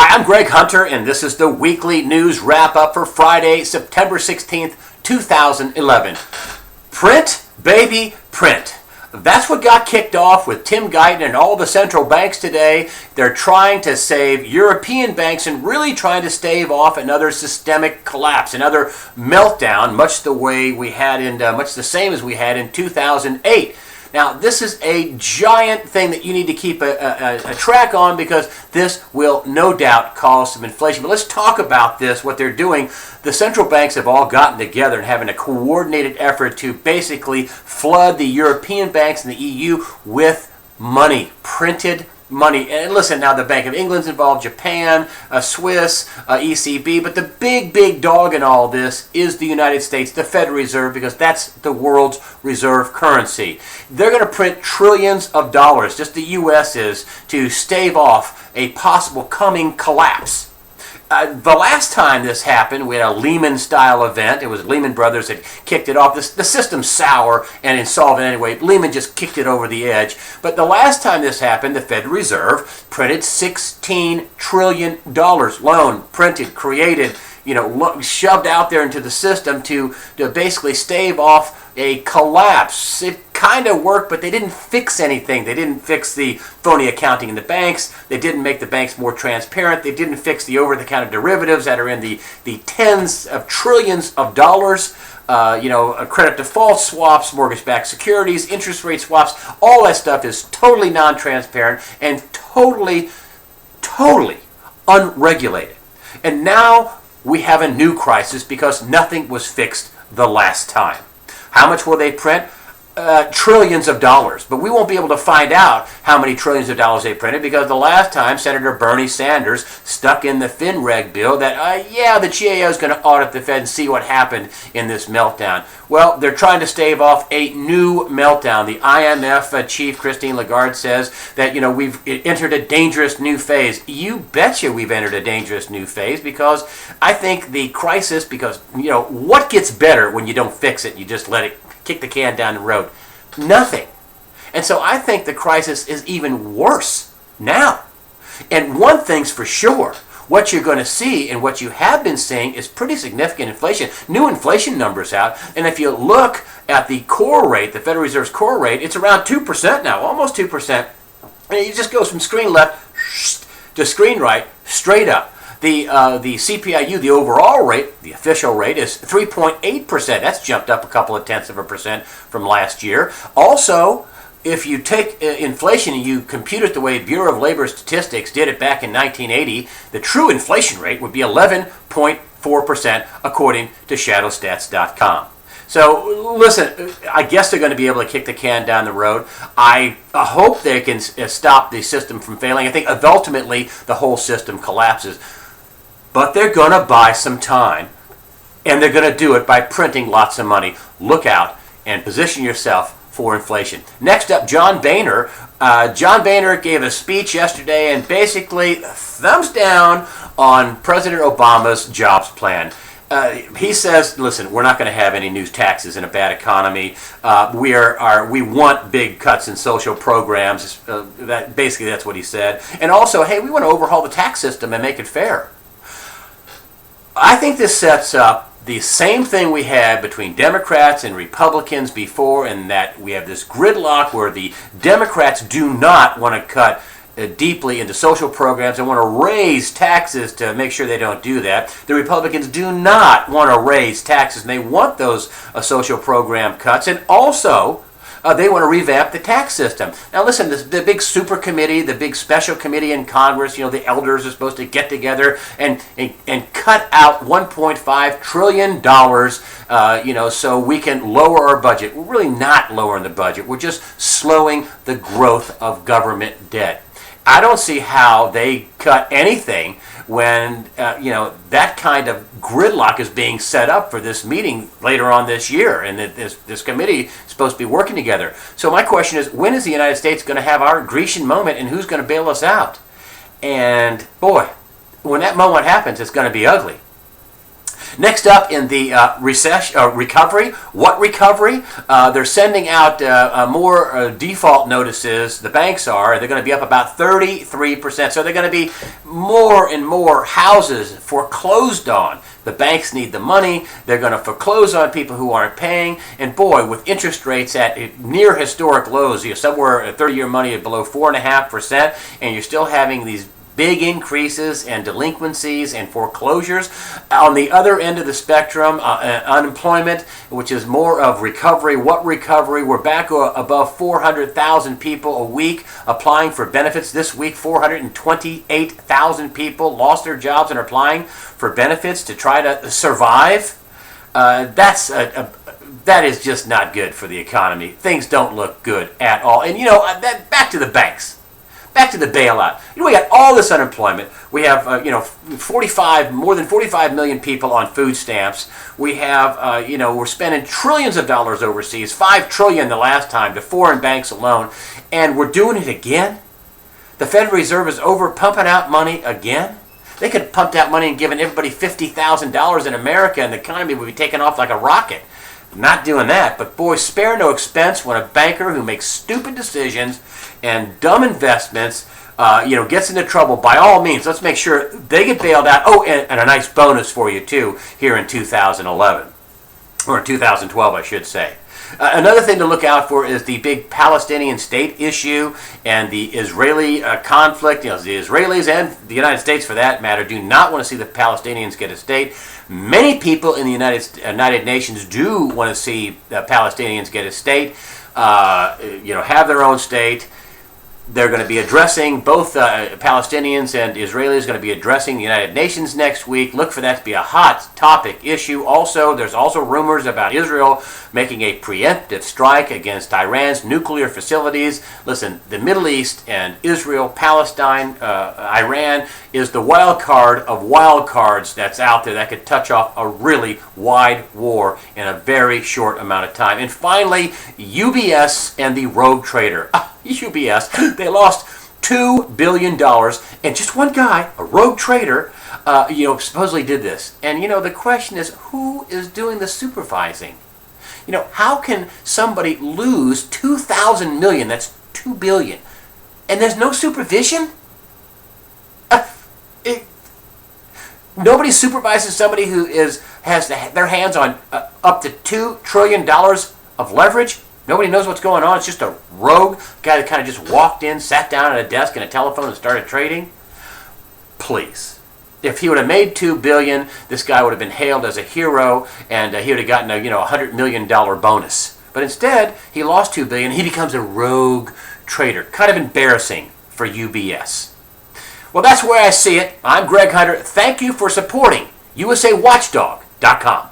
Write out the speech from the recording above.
Hi, I'm Greg Hunter, and this is the weekly news wrap-up for Friday, September 16th, 2011. Print, baby, print. That's what got kicked off with Tim Guyton and all the central banks today. They're trying to save European banks and really trying to stave off another systemic collapse, another meltdown, much the same as we had in 2008. Now, this is a giant thing that you need to keep a track on because this will no doubt cause some inflation. But let's talk about this, what they're doing. The central banks have all gotten together and having a coordinated effort to basically flood the European banks and the EU with money, printed money. And listen, now the Bank of England's involved, Japan, Swiss, ECB, but the big dog in all this is the United States, the Federal Reserve, because that's the world's reserve currency. They're going to print trillions of dollars, just the U.S. is, to stave off a possible coming collapse. The last time this happened, we had a Lehman-style event. It was Lehman Brothers that kicked it off. The system's sour and insolvent anyway. Lehman just kicked it over the edge. But the last time this happened, the Federal Reserve printed $16 trillion. Loan, printed, created, shoved out there into the system to basically stave off a collapse. It kind of worked, but they didn't fix anything. They didn't fix the phony accounting in the banks. They didn't make the banks more transparent. They didn't fix the over-the-counter derivatives that are in the tens of trillions of dollars. Credit default swaps, mortgage-backed securities, interest rate swaps. All that stuff is totally non-transparent and totally unregulated. And now we have a new crisis because nothing was fixed the last time. How much will they print? Trillions of dollars. But we won't be able to find out how many trillions of dollars they printed because the last time Senator Bernie Sanders stuck in the FinReg bill that, the GAO is going to audit the Fed and see what happened in this meltdown. Well, they're trying to stave off a new meltdown. The IMF chief, Christine Lagarde, says that, we've entered a dangerous new phase. You betcha we've entered a dangerous new phase because I think the crisis, what gets better when you don't fix it? You just let it kick the can down the road. Nothing. And so I think the crisis is even worse now. And one thing's for sure, what you're going to see and what you have been seeing is pretty significant inflation. New inflation numbers out, and if you look at the core rate, the Federal Reserve's core rate, it's around 2% now, almost 2%. And it just goes from screen left to screen right, straight up. The CPIU, the overall rate, the official rate, is 3.8%. That's jumped up a couple of tenths of a percent from last year. Also, if you take inflation and you compute it the way Bureau of Labor Statistics did it back in 1980, the true inflation rate would be 11.4% according to shadowstats.com. So, listen, I guess they're going to be able to kick the can down the road. I hope they can stop the system from failing. I think ultimately the whole system collapses. But they're going to buy some time, and they're going to do it by printing lots of money. Look out and position yourself for inflation. Next up, John Boehner. John Boehner gave a speech yesterday and basically thumbs down on President Obama's jobs plan. He says, listen, we're not going to have any new taxes in a bad economy. We want big cuts in social programs. That's what he said. And also, hey, we want to overhaul the tax system and make it fair. I think this sets up the same thing we had between Democrats and Republicans before, in that we have this gridlock where the Democrats do not want to cut deeply into social programs and want to raise taxes to make sure they don't do that. The Republicans do not want to raise taxes, and they want those social program cuts. And also, they want to revamp the tax system. Now listen, the big super committee, the big special committee in Congress, the elders are supposed to get together and cut out $1.5 trillion, so we can lower our budget. We're really not lowering the budget. We're just slowing the growth of government debt. I don't see how they cut anything when that kind of gridlock is being set up for this meeting later on this year, and that this committee is supposed to be working together. So my question is, when is the United States going to have our Grecian moment, and who's going to bail us out? And boy, when that moment happens, it's going to be ugly. Next up in the recovery. What recovery? They're sending out more default notices. The banks are. They're going to be up about 33%. So they're going to be more and more houses foreclosed on. The banks need the money. They're going to foreclose on people who aren't paying. And boy, with interest rates at near historic lows, somewhere 30-year money at below 4.5%, and you're still having these big increases and delinquencies and foreclosures. On the other end of the spectrum, unemployment, which is more of recovery. What recovery? We're back above 400,000 people a week applying for benefits. This week, 428,000 people lost their jobs and are applying for benefits to try to survive. That is just not good for the economy. Things don't look good at all. And back to the banks. Back to the bailout. We got all this unemployment. We have, more than 45 million people on food stamps. We have, we're spending trillions of dollars overseas, $5 trillion the last time to foreign banks alone, and we're doing it again. The Federal Reserve is over pumping out money again. They could have pumped out money and given everybody $50,000 in America, and the economy would be taking off like a rocket. Not doing that, but boy, spare no expense when a banker who makes stupid decisions and dumb investments, gets into trouble. By all means, let's make sure they get bailed out. Oh, and a nice bonus for you too here in 2011, or in 2012, I should say. Another thing to look out for is the big Palestinian state issue and the Israeli conflict. The Israelis and the United States, for that matter, do not want to see the Palestinians get a state. Many people in the United Nations do want to see the Palestinians get a state, have their own state. They're going to be addressing, both Palestinians and Israelis going to be addressing the United Nations next week. Look for that to be a hot topic issue. Also, there's also rumors about Israel making a preemptive strike against Iran's nuclear facilities. Listen, the Middle East and Israel, Palestine, Iran is the wild card of wild cards that's out there that could touch off a really wide war in a very short amount of time. And finally, UBS and the rogue trader. UBS, they lost $2 billion, and just one guy, a rogue trader, supposedly did this. And, the question is, who is doing the supervising? How can somebody lose 2,000 million, that's $2 billion, and there's no supervision? Nobody supervises somebody who has their hands on up to $2 trillion of leverage. Nobody knows what's going on. It's just a rogue guy that kind of just walked in, sat down at a desk and a telephone and started trading. Please. If he would have made $2 billion, this guy would have been hailed as a hero, and he would have gotten a $100 million bonus. But instead, he lost $2 billion. He becomes a rogue trader. Kind of embarrassing for UBS. Well, that's where I see it. I'm Greg Hunter. Thank you for supporting USAWatchdog.com.